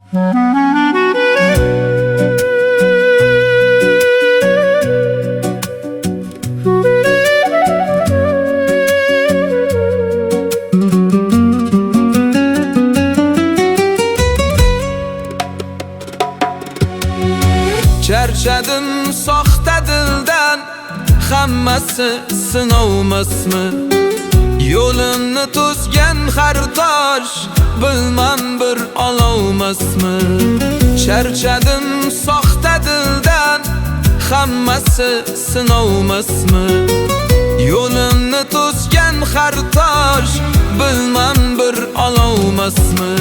Charchadim soxta dildan, hammasi sinovmasmi? Yo'limni to'sgan har tosh, bilmam bir olovmasmi? Charchadim soxta dildan, hammasi sinovmasmi? Yo'limni to'sgan har tosh, bilmam bir olovmasmi?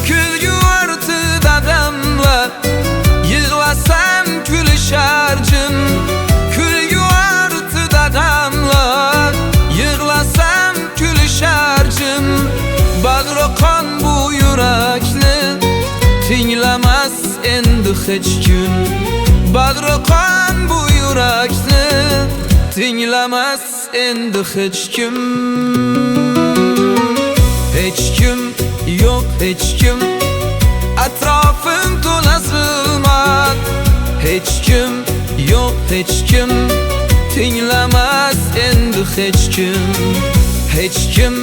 Kulgu ortida damlar, yig'lasam kulisharjim. Kulgu ortida damlar, yig'lasam kulisharjim. Bag'ri qon bu yurakni tinglamas endi hech kim. Bag'ri qon bu yurakni tinglamas endi hech kim. Hech kim, yo'q hech kim, atrofim to'la zulmat. Hech kim, yo'q hech kim, tinglamas endi hech kim. Hech kim,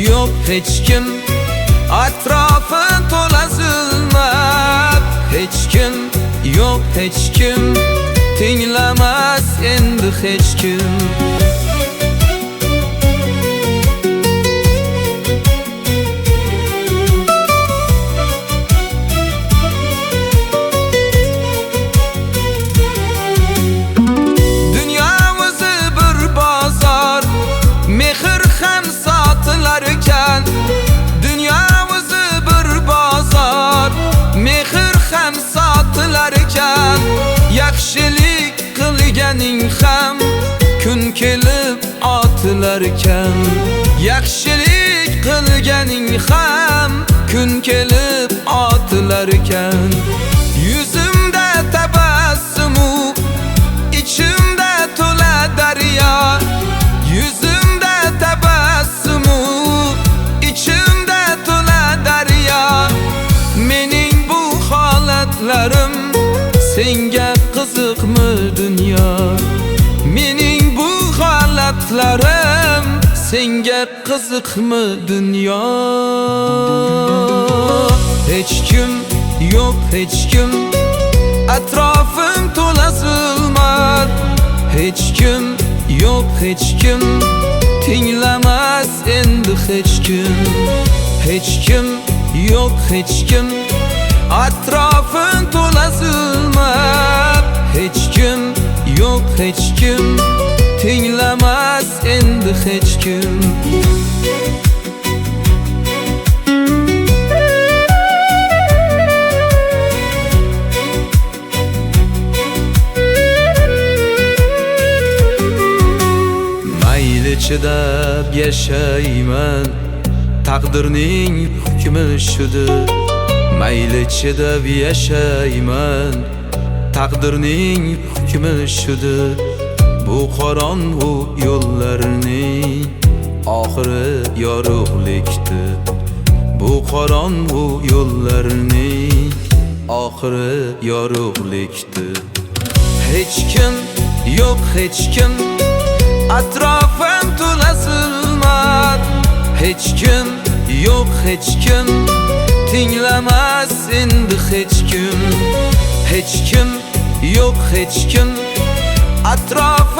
yo'q hech kim, atrofim to'la zulmat. Hech kim, yo'q hech kim, tinglamas endi hech kim. Dünya o'zi bir bozor, mehr ham sotilar ekan. Yaxshilik qilganing ham kun kelib otilar ekan. Yaxshilik qilganing ham kun kelib otilar ekan. Yuzimda tabassumu, ichimda to'la daryo. Yuzimda tabassumu, ichimda to'la daryo. Mening bu holatlarim senga qiziqmi dunyo? Mening bu holatlarim senga qiziqmi dunyo? Hech kim, yo'q hech kim, atrofim to'la zulmat. Hech kim, yo'q hech kim, tinglamas endi hech kim. Hech kim, yo'q hech kim, atrofim to'la zulmat. Hech kim, yo'q hech kim, tinglamas endi hech kim. Mayli chidab yashayman, taqdirning hukmi shudir. Mayli chidab yashayman, taqdirning hukmi shudir. Bu qorong'u yo'llarning oxiri yorug'likdir. Bu qorong'u yo'llarning oxiri yorug'likdir. Hech kim, yo'q hech kim, atrofim to'la zulmat. Hech kim, yo'q hech kim, tinglamas endi hech kim. Hech kim, yo'q hech kim, atrofim